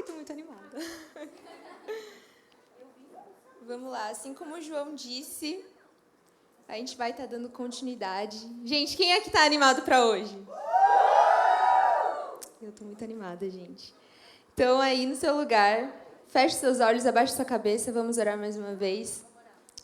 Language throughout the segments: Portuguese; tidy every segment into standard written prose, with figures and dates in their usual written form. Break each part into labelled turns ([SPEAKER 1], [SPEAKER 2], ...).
[SPEAKER 1] Ai, tô muito animada. Vamos lá, assim como o João disse, a gente vai estar dando continuidade. Gente, quem é que tá animado para hoje? Eu tô muito animada, gente. Então, aí no seu lugar, feche seus olhos, abaixe sua cabeça, vamos orar mais uma vez.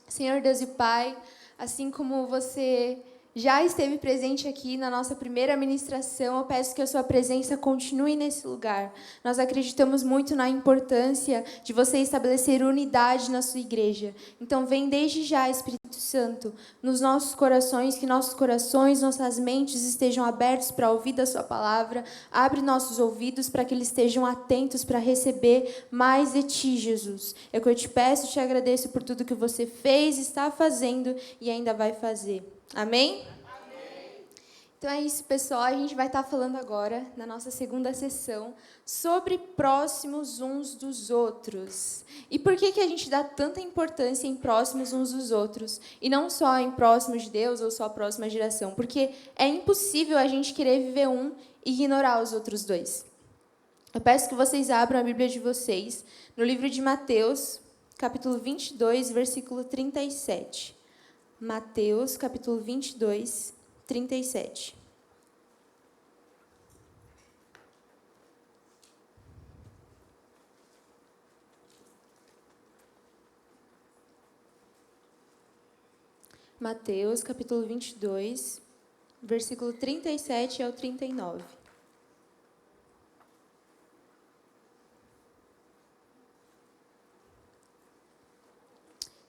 [SPEAKER 1] Senhor Deus e Pai, assim como você já esteve presente aqui na nossa primeira ministração, eu peço que a sua presença continue nesse lugar. Nós acreditamos muito na importância de você estabelecer unidade na sua igreja. Então, vem desde já, Espírito Santo, nos nossos corações, que nossos corações, nossas mentes estejam abertos para ouvir da sua palavra. Abre nossos ouvidos para que eles estejam atentos para receber mais de ti, Jesus. É o que eu te peço e te agradeço por tudo que você fez, está fazendo e ainda vai fazer. Amém? Então é isso, pessoal. A gente vai estar falando agora, na nossa segunda sessão, sobre próximos uns dos outros. E por que a gente dá tanta importância em próximos uns dos outros? E não só em próximos de Deus ou só a próxima geração? Porque é impossível a gente querer viver um e ignorar os outros dois. Eu peço que vocês abram a Bíblia de vocês no livro de Mateus, capítulo 22, versículo 37. Mateus, capítulo 22, 37. Mateus, capítulo 22, versículo 37 ao 39.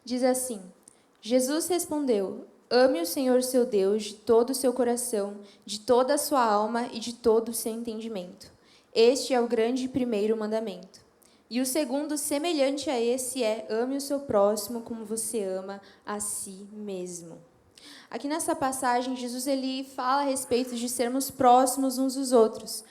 [SPEAKER 1] Diz assim: Jesus respondeu: ame o Senhor seu Deus de todo o seu coração, de toda a sua alma e de todo o seu entendimento. Este é o grande e primeiro mandamento. E o segundo, semelhante a esse, é: ame o seu próximo como você ama a si mesmo. Aqui nessa passagem, Jesus ele fala a respeito de sermos próximos uns dos outros.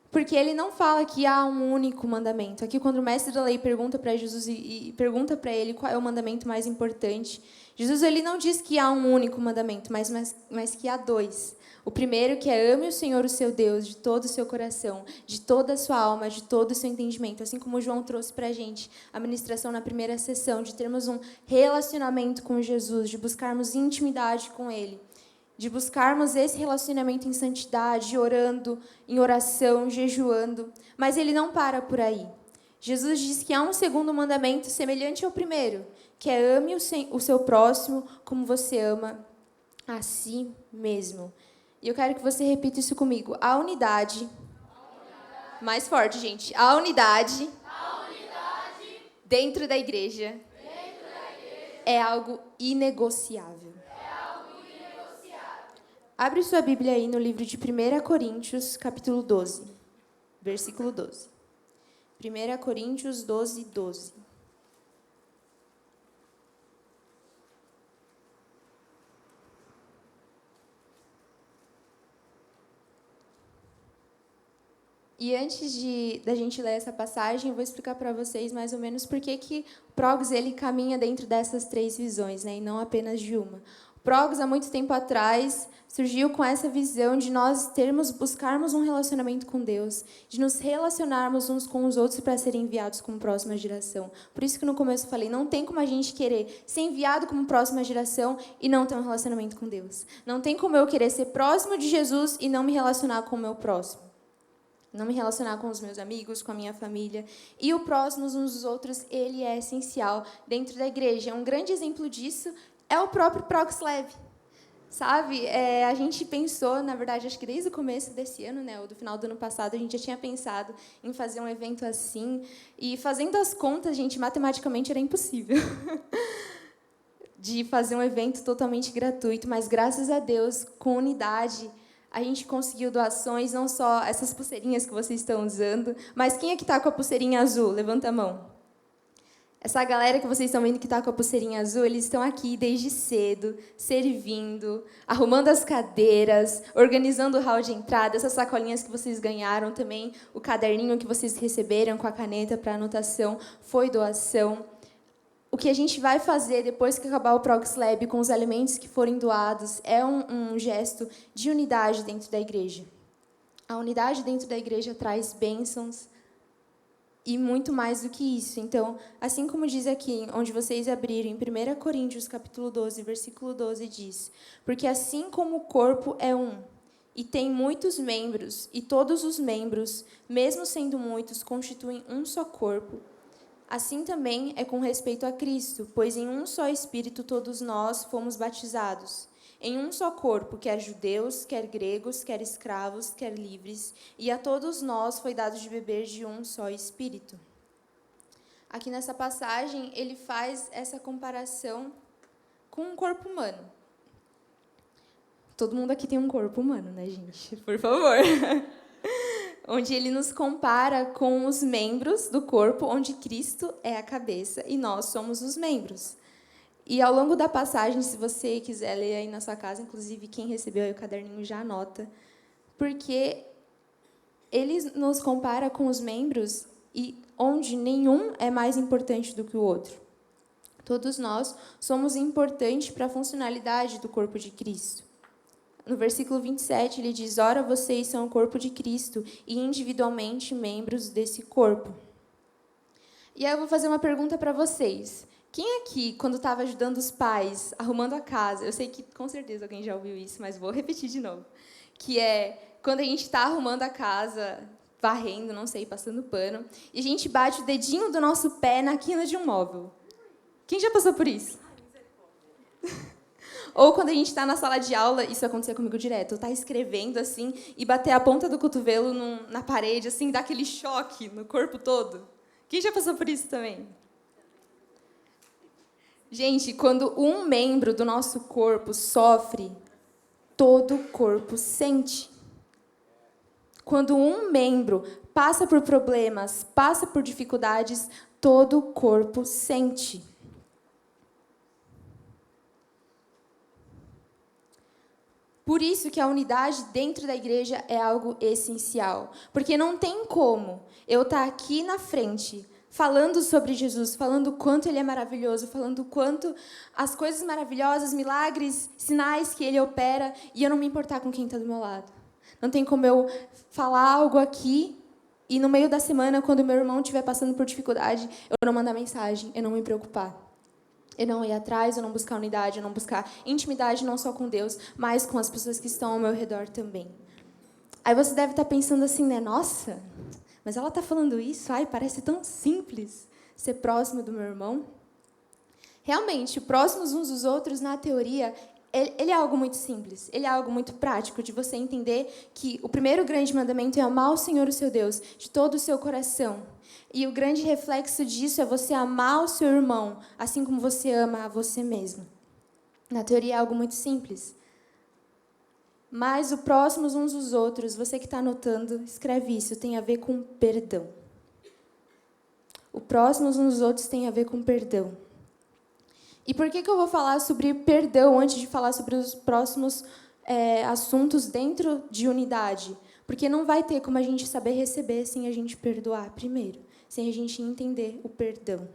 [SPEAKER 1] Porque ele não fala que há um único mandamento. Aqui, quando o mestre da lei pergunta para Jesus e pergunta para ele qual é o mandamento mais importante, Jesus ele não diz que há um único mandamento, mas que há dois. O primeiro, que é: ame o Senhor, o seu Deus, de todo o seu coração, de toda a sua alma, de todo o seu entendimento. Assim como o João trouxe para a gente a ministração na primeira sessão, de termos um relacionamento com Jesus, de buscarmos intimidade com Ele. De buscarmos esse relacionamento em santidade, orando, em oração, jejuando. Mas ele não para por aí. Jesus diz que há um segundo mandamento semelhante ao primeiro, que é: ame o seu próximo como você ama a si mesmo. E eu quero que você repita isso comigo. A unidade. Mais forte, gente. A unidade dentro da igreja é algo inegociável. Abre sua Bíblia aí no livro de 1 Coríntios, capítulo 12, versículo 12. 1 Coríntios 12, 12. E antes da gente ler essa passagem, eu vou explicar para vocês mais ou menos por que o Progos ele caminha dentro dessas três visões, né, e não apenas de uma. O Progos, há muito tempo atrás, surgiu com essa visão de nós buscarmos um relacionamento com Deus, de nos relacionarmos uns com os outros para serem enviados como próxima geração. Por isso que no começo eu falei, não tem como a gente querer ser enviado como próxima geração e não ter um relacionamento com Deus. Não tem como eu querer ser próximo de Jesus e não me relacionar com o meu próximo. Não me relacionar com os meus amigos, com a minha família. E o próximo uns dos outros, ele é essencial dentro da igreja. Um grande exemplo disso é o próprio Proxlev. Sabe, a gente pensou, na verdade, acho que desde o começo desse ano, né, ou do final do ano passado, a gente já tinha pensado em fazer um evento assim. E fazendo as contas, gente, matematicamente era impossível de fazer um evento totalmente gratuito. Mas, graças a Deus, com unidade, a gente conseguiu doações, não só essas pulseirinhas que vocês estão usando, mas quem é que está com a pulseirinha azul? Levanta a mão. Essa galera que vocês estão vendo que está com a pulseirinha azul, eles estão aqui desde cedo, servindo, arrumando as cadeiras, organizando o hall de entrada, essas sacolinhas que vocês ganharam também, o caderninho que vocês receberam com a caneta para anotação, foi doação. O que a gente vai fazer depois que acabar o ProxLab com os alimentos que forem doados é um gesto de unidade dentro da igreja. A unidade dentro da igreja traz bênçãos, e muito mais do que isso. Então, assim como diz aqui, onde vocês abriram, em 1 Coríntios, capítulo 12, versículo 12, diz: porque assim como o corpo é um, e tem muitos membros, e todos os membros, mesmo sendo muitos, constituem um só corpo, assim também é com respeito a Cristo, pois em um só Espírito todos nós fomos batizados, em um só corpo, quer judeus, quer gregos, quer escravos, quer livres, e a todos nós foi dado de beber de um só Espírito. Aqui nessa passagem, ele faz essa comparação com o corpo humano. Todo mundo aqui tem um corpo humano, né, gente? Por favor. Onde ele nos compara com os membros do corpo, onde Cristo é a cabeça e nós somos os membros. E ao longo da passagem, se você quiser ler aí na sua casa, inclusive quem recebeu aí o caderninho já anota, porque ele nos compara com os membros e onde nenhum é mais importante do que o outro. Todos nós somos importantes para a funcionalidade do corpo de Cristo. No versículo 27, ele diz: ora, vocês são o corpo de Cristo e individualmente membros desse corpo. E aí eu vou fazer uma pergunta para vocês. Quem aqui, quando estava ajudando os pais, arrumando a casa, eu sei que com certeza alguém já ouviu isso, mas vou repetir de novo, que é quando a gente está arrumando a casa, varrendo, não sei, passando pano, e a gente bate o dedinho do nosso pé na quina de um móvel. Quem já passou por isso? Ou quando a gente está na sala de aula, isso acontecia comigo direto, eu estar escrevendo assim e bater a ponta do cotovelo na parede, assim, dar aquele choque no corpo todo. Quem já passou por isso também? Gente, quando um membro do nosso corpo sofre, todo o corpo sente. Quando um membro passa por problemas, passa por dificuldades, todo o corpo sente. Por isso que a unidade dentro da igreja é algo essencial. Porque não tem como eu estar aqui na frente falando sobre Jesus, falando o quanto Ele é maravilhoso, falando o quanto as coisas maravilhosas, milagres, sinais que Ele opera, e eu não me importar com quem está do meu lado. Não tem como eu falar algo aqui e no meio da semana, quando meu irmão estiver passando por dificuldade, eu não mandar mensagem, eu não me preocupar. Eu não ir atrás, eu não buscar unidade, eu não buscar intimidade não só com Deus, mas com as pessoas que estão ao meu redor também. Aí você deve estar pensando assim, né? Nossa, mas ela está falando isso? Ai, parece tão simples ser próximo do meu irmão. Realmente, próximos uns dos outros, na teoria, ele é algo muito simples. Ele é algo muito prático, de você entender que o primeiro grande mandamento é amar o Senhor, o seu Deus, de todo o seu coração. E o grande reflexo disso é você amar o seu irmão, assim como você ama a você mesmo. Na teoria é algo muito simples. Mas o próximos uns dos outros, você que está anotando, escreve isso, tem a ver com perdão. O próximos uns dos outros tem a ver com perdão. E por que eu vou falar sobre perdão antes de falar sobre os próximos assuntos dentro de unidade? Porque não vai ter como a gente saber receber sem a gente perdoar primeiro, sem a gente entender o perdão.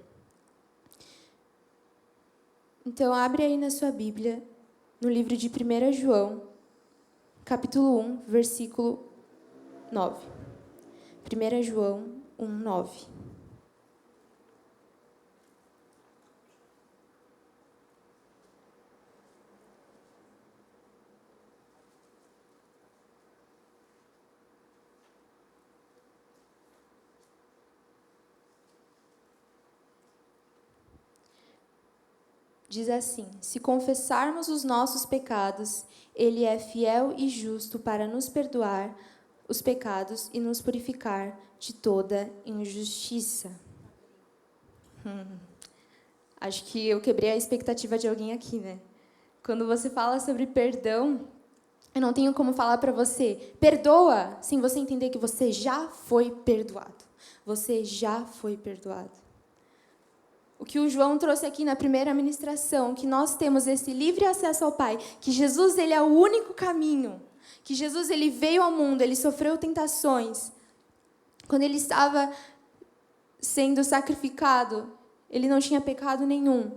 [SPEAKER 1] Então, abre aí na sua Bíblia, no livro de 1 João, capítulo 1, versículo 9. 1 João 1, 9. Diz assim: se confessarmos os nossos pecados, Ele é fiel e justo para nos perdoar os pecados e nos purificar de toda injustiça. Acho que eu quebrei a expectativa de alguém aqui, né? Quando você fala sobre perdão, eu não tenho como falar para você, perdoa, sem você entender que você já foi perdoado. Você já foi perdoado. O que o João trouxe aqui na primeira ministração, que nós temos esse livre acesso ao Pai, que Jesus ele é o único caminho, que Jesus ele veio ao mundo, ele sofreu tentações. Quando ele estava sendo sacrificado, ele não tinha pecado nenhum.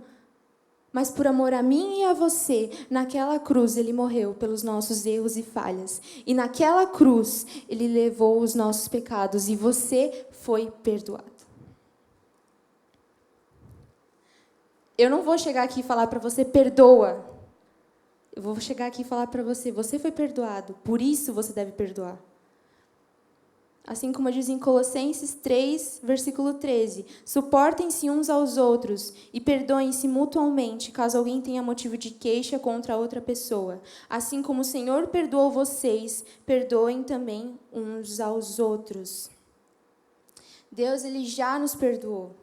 [SPEAKER 1] Mas por amor a mim e a você, naquela cruz ele morreu pelos nossos erros e falhas. E naquela cruz ele levou os nossos pecados e você foi perdoado. Eu não vou chegar aqui e falar para você, perdoa. Eu vou chegar aqui e falar para você, você foi perdoado, por isso você deve perdoar. Assim como diz em Colossenses 3, versículo 13. Suportem-se uns aos outros e perdoem-se mutuamente, caso alguém tenha motivo de queixa contra outra pessoa. Assim como o Senhor perdoou vocês, perdoem também uns aos outros. Deus, Ele já nos perdoou.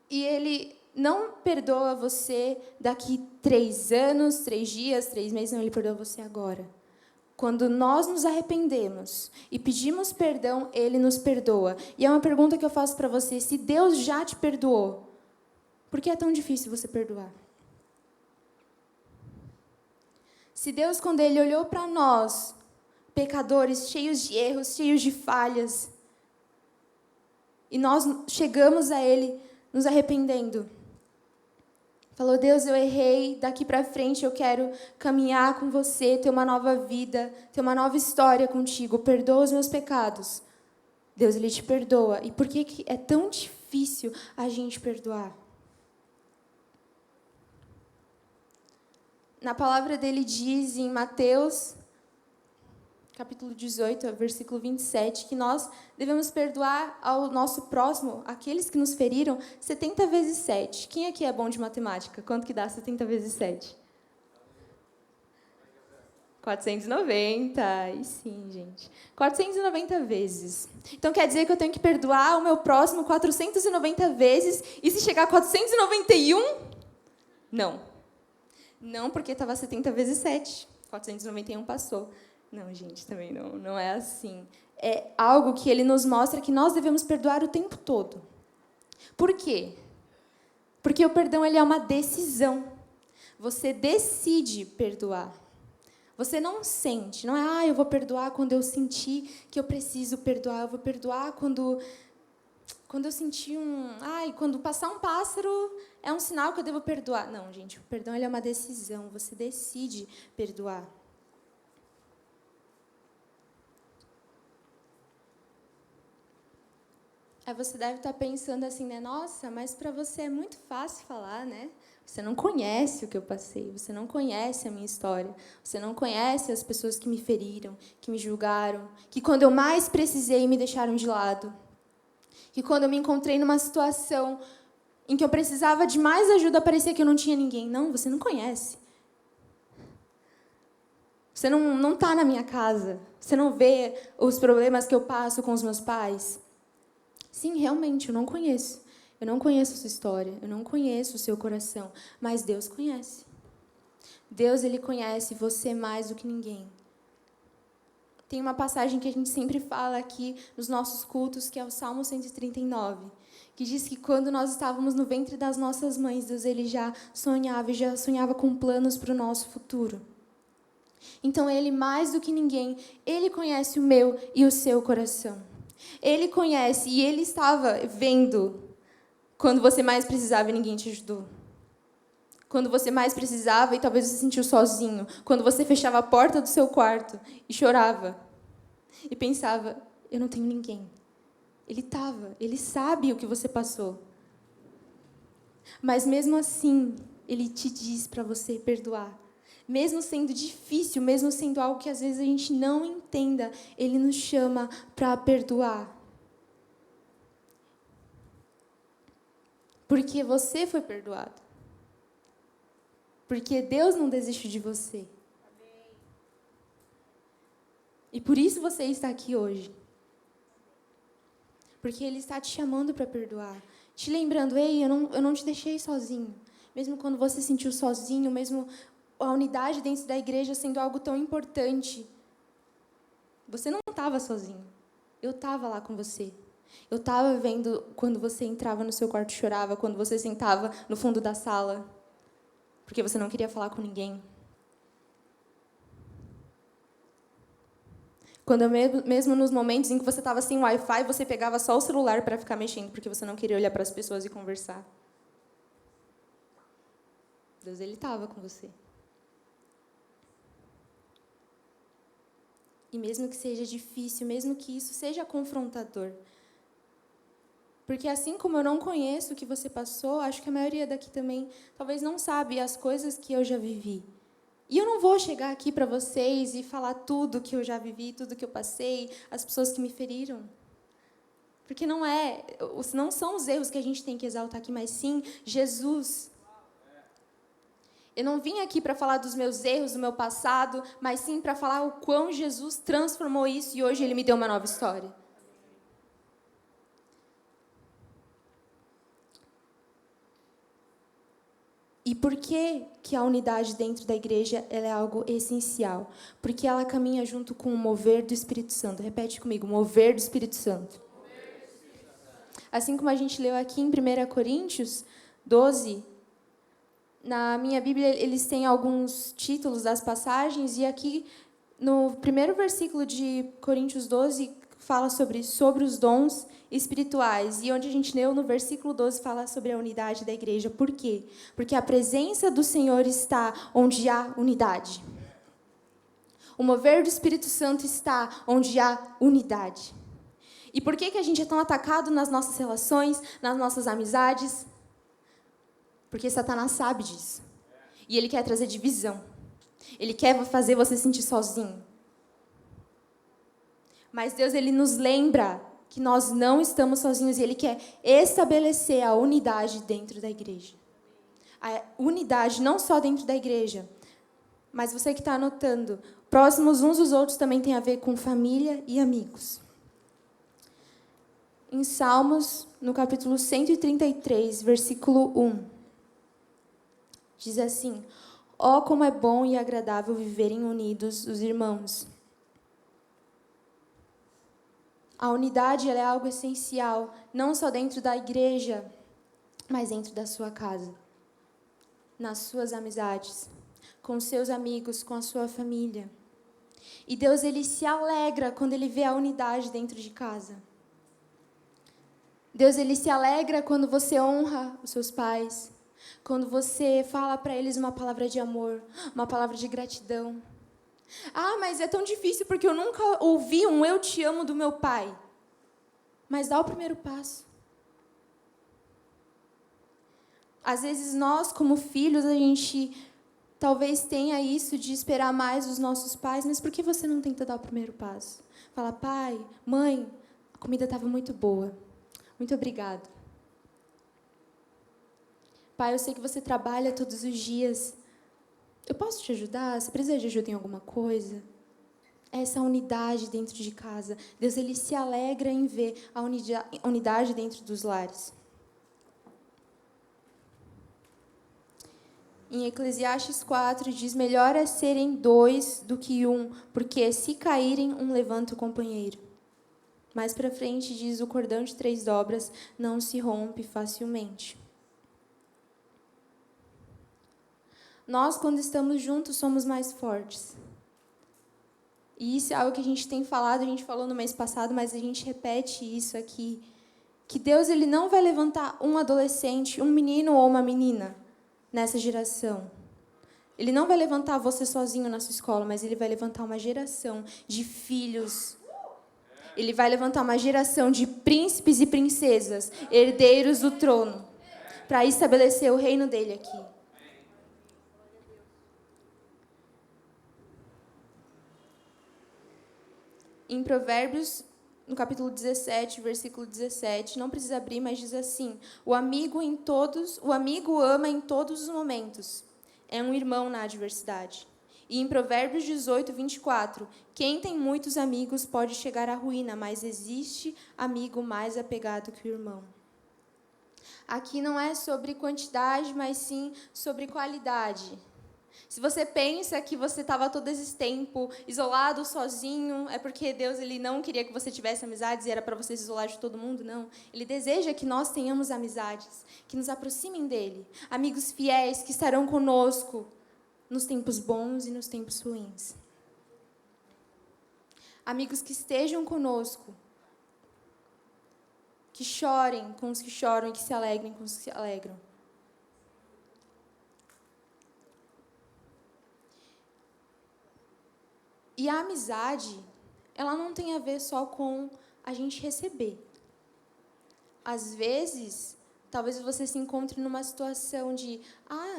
[SPEAKER 1] E Ele não perdoa você daqui 3 anos, 3 dias, 3 meses, não, Ele perdoa você agora. Quando nós nos arrependemos e pedimos perdão, Ele nos perdoa. E é uma pergunta que eu faço para você, se Deus já te perdoou, por que é tão difícil você perdoar? Se Deus, quando Ele olhou para nós, pecadores, cheios de erros, cheios de falhas, e nós chegamos a Ele nos arrependendo, falou, Deus, eu errei, daqui para frente eu quero caminhar com você, ter uma nova vida, ter uma nova história contigo, perdoa os meus pecados. Deus, Ele te perdoa. E por que é tão difícil a gente perdoar? Na palavra dele diz em Mateus, capítulo 18, versículo 27, que nós devemos perdoar ao nosso próximo, aqueles que nos feriram, 70 vezes 7. Quem aqui é bom de matemática? Quanto que dá 70 vezes 7? 490. E sim, gente. 490 vezes. Então quer dizer que eu tenho que perdoar o meu próximo 490 vezes e se chegar a 491? Não. Não, porque estava 70 vezes 7. 491 passou. Não, gente, também não é assim. É algo que ele nos mostra que nós devemos perdoar o tempo todo. Por quê? Porque o perdão ele é uma decisão. Você decide perdoar. Você não sente, não é, eu vou perdoar quando eu sentir que eu preciso perdoar, eu vou perdoar quando eu sentir quando passar um pássaro é um sinal que eu devo perdoar. Não, gente, o perdão ele é uma decisão, você decide perdoar. Aí você deve estar pensando assim, né? Nossa, mas para você é muito fácil falar, né? Você não conhece o que eu passei, você não conhece a minha história, você não conhece as pessoas que me feriram, que me julgaram, que quando eu mais precisei me deixaram de lado, que quando eu me encontrei numa situação em que eu precisava de mais ajuda, parecia que eu não tinha ninguém. Não, você não conhece. Você não está na minha casa, você não vê os problemas que eu passo com os meus pais. Sim, realmente, eu não conheço. Eu não conheço a sua história, eu não conheço o seu coração, mas Deus conhece. Deus, Ele conhece você mais do que ninguém. Tem uma passagem que a gente sempre fala aqui nos nossos cultos, que é o Salmo 139, que diz que quando nós estávamos no ventre das nossas mães, Deus, Ele já sonhava com planos para o nosso futuro. Então, Ele, mais do que ninguém, Ele conhece o meu e o seu coração. Ele conhece e Ele estava vendo quando você mais precisava e ninguém te ajudou. Quando você mais precisava e talvez você se sentiu sozinho. Quando você fechava a porta do seu quarto e chorava. E pensava, eu não tenho ninguém. Ele sabe o que você passou. Mas mesmo assim, Ele te diz para você perdoar. Mesmo sendo difícil, mesmo sendo algo que às vezes a gente não entenda, Ele nos chama para perdoar. Porque você foi perdoado. Porque Deus não desiste de você. E por isso você está aqui hoje. Porque Ele está te chamando para perdoar. Te lembrando, ei, eu não te deixei sozinho. Mesmo quando você se sentiu sozinho, mesmo a unidade dentro da igreja sendo algo tão importante. Você não estava sozinho. Eu estava lá com você. Eu estava vendo quando você entrava no seu quarto e chorava, quando você sentava no fundo da sala, porque você não queria falar com ninguém. Quando mesmo nos momentos em que você estava sem Wi-Fi, você pegava só o celular para ficar mexendo, porque você não queria olhar para as pessoas e conversar. Deus, Ele estava com você. E mesmo que seja difícil, mesmo que isso seja confrontador, Porque assim como eu não conheço o que você passou, acho que a maioria daqui também talvez não sabe as coisas que eu já vivi. E eu não vou chegar aqui para vocês e falar tudo que eu já vivi, tudo que eu passei, as pessoas que me feriram. Porque não são os erros que a gente tem que exaltar aqui, mas sim Jesus. Eu não vim aqui para falar dos meus erros, do meu passado, mas sim para falar o quão Jesus transformou isso e hoje Ele me deu uma nova história. E por que a unidade dentro da igreja ela é algo essencial? Porque ela caminha junto com o mover do Espírito Santo. Repete comigo, mover do Espírito Santo. Assim como a gente leu aqui em 1 Coríntios 12, na minha Bíblia eles têm alguns títulos das passagens, e aqui no primeiro versículo de Coríntios 12 fala sobre os dons espirituais, e onde a gente leu no versículo 12 fala sobre a unidade da igreja. Por quê? Porque a presença do Senhor está onde há unidade. O mover do Espírito Santo está onde há unidade. E por que a gente é tão atacado nas nossas relações, nas nossas amizades? Porque Satanás sabe disso. E ele quer trazer divisão. Ele quer fazer você sentir sozinho. Mas Deus, Ele nos lembra que nós não estamos sozinhos e Ele quer estabelecer a unidade dentro da igreja. A unidade não só dentro da igreja, mas você que está anotando, próximos uns dos outros também tem a ver com família e amigos. Em Salmos, no capítulo 133, versículo 1, diz assim: ó, como é bom e agradável viverem unidos os irmãos. A unidade ela é algo essencial, não só dentro da igreja, mas dentro da sua casa, nas suas amizades, com seus amigos, com a sua família. E Deus, Ele se alegra quando Ele vê a unidade dentro de casa. Deus, Ele se alegra quando você honra os seus pais, quando você fala para eles uma palavra de amor, uma palavra de gratidão. Ah, mas é tão difícil porque eu nunca ouvi um eu te amo do meu pai. Mas dá o primeiro passo. Às vezes nós, como filhos, a gente talvez tenha isso de esperar mais dos nossos pais, mas por que você não tenta dar o primeiro passo? Fala, pai, mãe, a comida estava muito boa. Muito obrigado. Pai, eu sei que você trabalha todos os dias. Eu posso te ajudar? Você precisa de ajuda em alguma coisa? Essa unidade dentro de casa. Deus, Ele se alegra em ver a unidade dentro dos lares. Em Eclesiastes 4, diz: melhor é serem dois do que um, porque se caírem, um levanta o companheiro. Mais para frente diz: o cordão de 3 dobras não se rompe facilmente. Nós, quando estamos juntos, somos mais fortes. E isso é algo que a gente tem falado, a gente falou no mês passado, mas a gente repete isso aqui. Que Deus, Ele não vai levantar um adolescente, um menino ou uma menina nessa geração. Ele não vai levantar você sozinho na sua escola, mas Ele vai levantar uma geração de filhos. Ele vai levantar uma geração de príncipes e princesas, herdeiros do trono, para estabelecer o reino dele aqui. Em Provérbios, no capítulo 17, versículo 17, não precisa abrir, mas diz assim: o amigo ama em todos os momentos. É um irmão na adversidade. E em Provérbios 18, 24, quem tem muitos amigos pode chegar à ruína, mas existe amigo mais apegado que o irmão. Aqui não é sobre quantidade, mas sim sobre qualidade. Se você pensa que você estava todo esse tempo isolado, sozinho, é porque Deus Ele não queria que você tivesse amizades e era para você se isolar de todo mundo, não. Ele deseja que nós tenhamos amizades, que nos aproximem dEle. Amigos fiéis que estarão conosco nos tempos bons e nos tempos ruins. Amigos que estejam conosco, que chorem com os que choram e que se alegrem com os que se alegram. E a amizade, ela não tem a ver só com a gente receber. às vezes, talvez você se encontre numa situação de,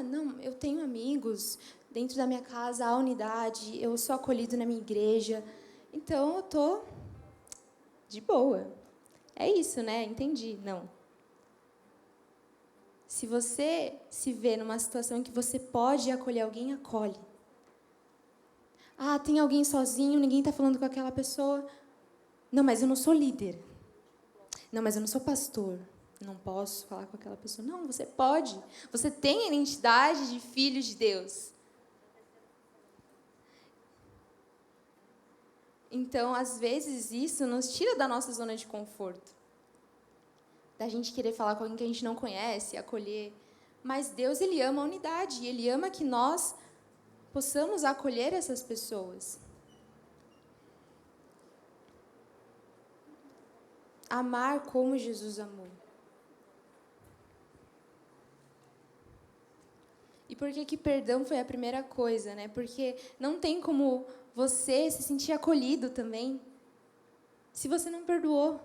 [SPEAKER 1] não, eu tenho amigos, dentro da minha casa há unidade, eu sou acolhido na minha igreja, então eu tô de boa. É isso, né? Entendi. Não. Se você se vê numa situação em que você pode acolher alguém, acolhe. Tem alguém sozinho, ninguém está falando com aquela pessoa. Não, mas eu não sou líder. Não, mas eu não sou pastor. Não posso falar com aquela pessoa. Não, você pode. Você tem a identidade de filho de Deus. Então, às vezes, isso nos tira da nossa zona de conforto. Da gente querer falar com alguém que a gente não conhece, acolher. Mas Deus, Ele ama a unidade. Ele ama que nós possamos acolher essas pessoas. Amar como Jesus amou. E por que perdão foi a primeira coisa, né? Porque não tem como você se sentir acolhido também se você não perdoou.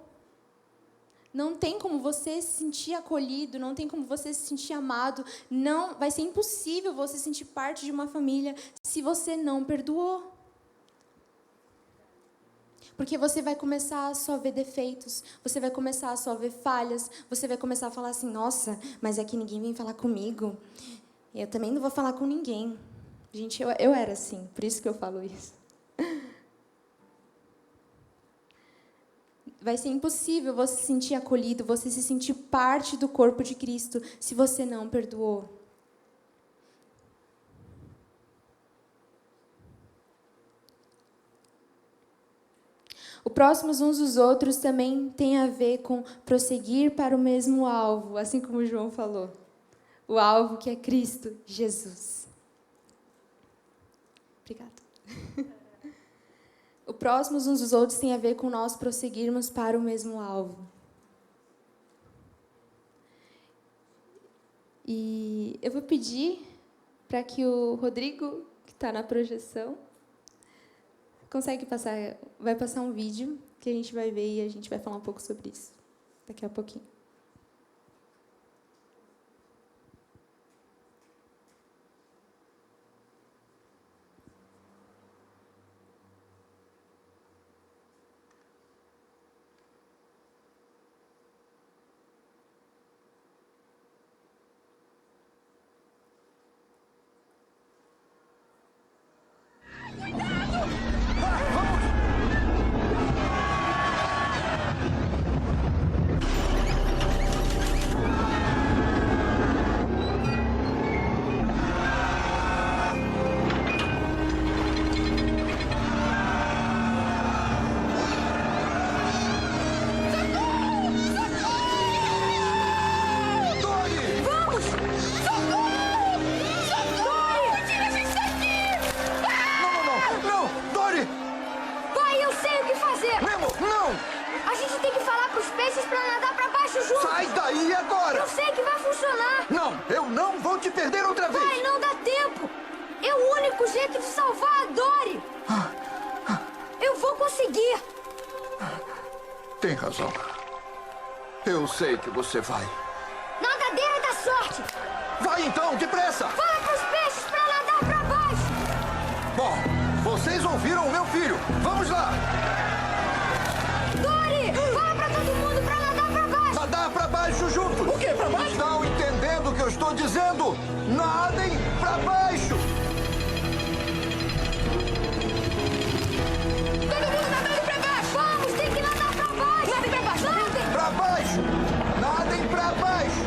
[SPEAKER 1] Não tem como você se sentir acolhido, não tem como você se sentir amado. Não, vai ser impossível você sentir parte de uma família se você não perdoou. Porque você vai começar a só ver defeitos, você vai começar a só ver falhas, você vai começar a falar assim, nossa, mas é que ninguém vem falar comigo. Eu também não vou falar com ninguém. Gente, eu era assim, por isso que eu falo isso. Vai ser impossível você se sentir acolhido, você se sentir parte do corpo de Cristo, se você não perdoou. O próximos uns dos outros também tem a ver com prosseguir para o mesmo alvo, assim como o João falou. O alvo que é Cristo Jesus. Obrigada. O próximos uns dos outros tem a ver com nós prosseguirmos para o mesmo alvo. E eu vou pedir para que o Rodrigo, que está na projeção, vai passar um vídeo que a gente vai ver e a gente vai falar um pouco sobre isso daqui a pouquinho.
[SPEAKER 2] Sai daí agora!
[SPEAKER 3] Eu sei que vai funcionar!
[SPEAKER 2] Não, eu não vou te perder outra vez!
[SPEAKER 3] Pai, não dá tempo! É o único jeito de salvar a Dory! Eu vou conseguir!
[SPEAKER 2] Tem razão. Eu sei que você vai.
[SPEAKER 3] Nadadeira da sorte!
[SPEAKER 2] Vai então, depressa!
[SPEAKER 3] Fala pros peixes pra nadar pra baixo!
[SPEAKER 2] Bom, vocês ouviram o meu filho. Vamos lá!
[SPEAKER 3] Dory! Fala pra todo mundo pra nadar pra baixo!
[SPEAKER 2] Nadar pra baixo junto!
[SPEAKER 4] O quê? Pra baixo?
[SPEAKER 2] Estão entendendo o que eu estou dizendo? Nadem pra baixo!
[SPEAKER 3] Todo mundo nadando pra baixo! Vamos, tem que nadar pra baixo!
[SPEAKER 4] Nadem pra baixo!
[SPEAKER 3] Nadem!
[SPEAKER 2] Pra baixo! Nadem pra baixo!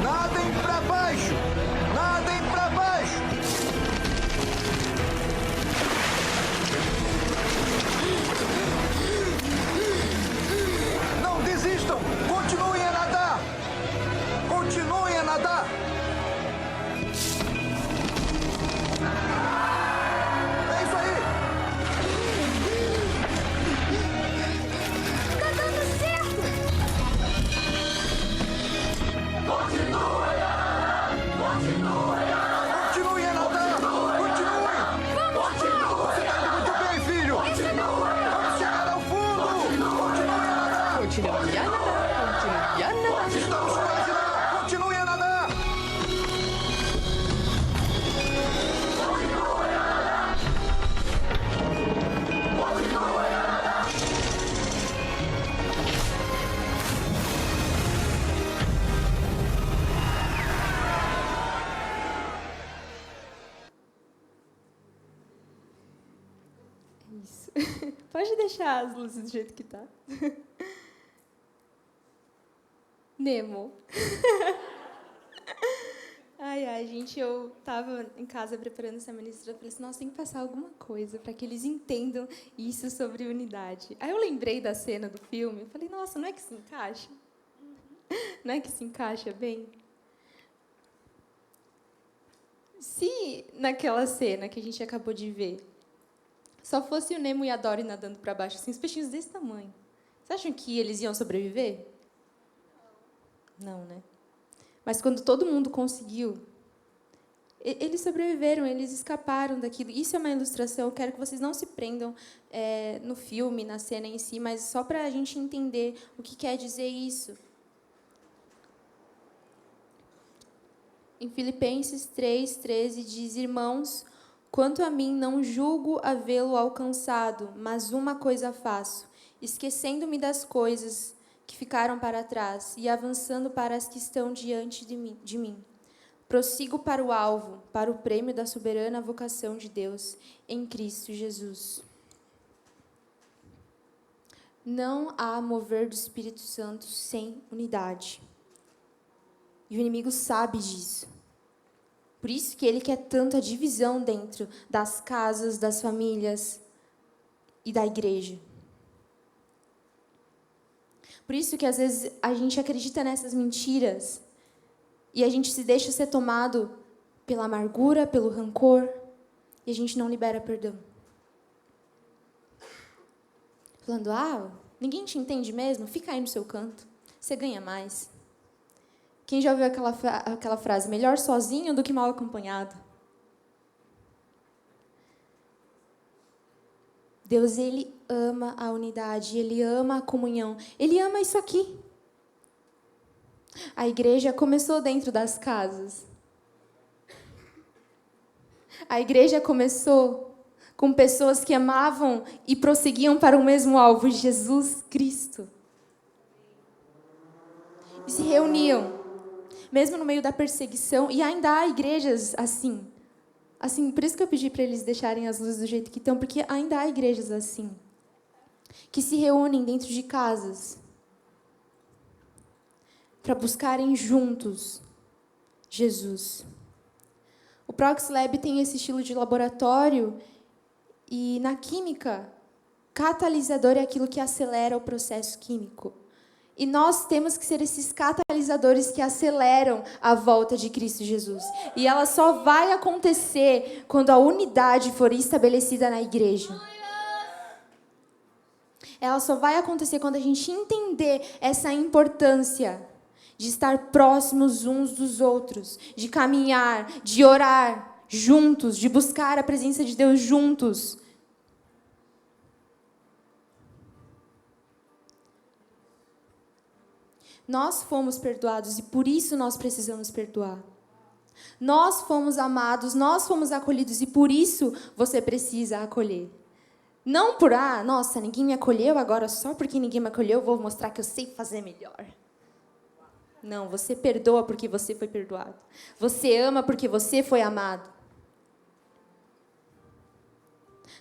[SPEAKER 2] Nadem pra baixo! Nadem pra baixo! Não desistam! Continuem a nadar! Continuem a nadar! É isso aí!
[SPEAKER 4] Continue a nadar, continue a nadar.
[SPEAKER 2] Estamos quase lá! Continue a nadar!
[SPEAKER 1] Isso. Pode deixar as luzes do jeito que tá. Nemo. Ai, gente, eu tava em casa preparando essa ministra, eu falei assim, nossa, tem que passar alguma coisa para que eles entendam isso sobre unidade. Aí eu lembrei da cena do filme, eu falei, nossa, não é que se encaixa? Não é que se encaixa bem? Se naquela cena que a gente acabou de ver, só fosse o Nemo e a Dory nadando para baixo, assim, os peixinhos desse tamanho, vocês acham que eles iam sobreviver? Não, né? Mas quando todo mundo conseguiu, eles sobreviveram, eles escaparam daquilo. Isso é uma ilustração, eu quero que vocês não se prendam no filme, na cena em si, mas só para a gente entender o que quer dizer isso. Em Filipenses 3:13 diz, irmãos, quanto a mim não julgo havê-lo alcançado, mas uma coisa faço, esquecendo-me das coisas que ficaram para trás e avançando para as que estão diante de mim. Prossigo para o alvo, para o prêmio da soberana vocação de Deus em Cristo Jesus. Não há mover do Espírito Santo sem unidade. E o inimigo sabe disso. Por isso que ele quer tanta divisão dentro das casas, das famílias e da igreja. Por isso que, às vezes, a gente acredita nessas mentiras e a gente se deixa ser tomado pela amargura, pelo rancor, e a gente não libera perdão. Falando, ninguém te entende mesmo? Fica aí no seu canto, você ganha mais. Quem já ouviu aquela frase, melhor sozinho do que mal acompanhado? Deus, Ele ama a unidade, Ele ama a comunhão, Ele ama isso aqui. A igreja começou dentro das casas. A igreja começou com pessoas que amavam e prosseguiam para o mesmo alvo, Jesus Cristo. E se reuniam, mesmo no meio da perseguição, e ainda há igrejas assim. Assim, por isso que eu pedi para eles deixarem as luzes do jeito que estão, porque ainda há igrejas assim, que se reúnem dentro de casas para buscarem juntos Jesus. O Prox Lab tem esse estilo de laboratório e, na química, catalisador é aquilo que acelera o processo químico. E nós temos que ser esses catalisadores que aceleram a volta de Cristo Jesus. E ela só vai acontecer quando a unidade for estabelecida na igreja. Ela só vai acontecer quando a gente entender essa importância de estar próximos uns dos outros, de caminhar, de orar juntos, de buscar a presença de Deus juntos. Nós fomos perdoados e por isso nós precisamos perdoar. Nós fomos amados, nós fomos acolhidos e por isso você precisa acolher. Não por, nossa, ninguém me acolheu, agora só porque ninguém me acolheu eu vou mostrar que eu sei fazer melhor. Não, você perdoa porque você foi perdoado. Você ama porque você foi amado.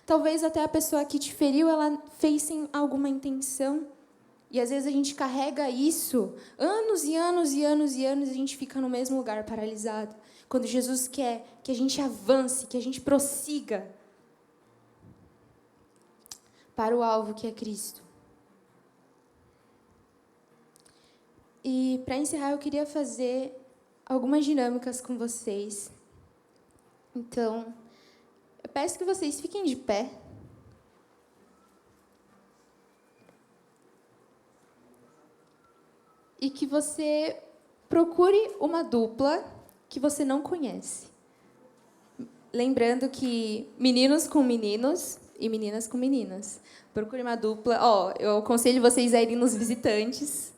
[SPEAKER 1] Talvez até a pessoa que te feriu, ela fez sem alguma intenção. E às vezes a gente carrega isso, anos e anos e anos e anos, e a gente fica no mesmo lugar, paralisado. Quando Jesus quer que a gente avance, que a gente prossiga para o alvo que é Cristo. E para encerrar, eu queria fazer algumas dinâmicas com vocês. Então, eu peço que vocês fiquem de pé. E que você procure uma dupla que você não conhece. Lembrando que meninos com meninos e meninas com meninas. Procure uma dupla. Ó, eu aconselho vocês a irem nos visitantes.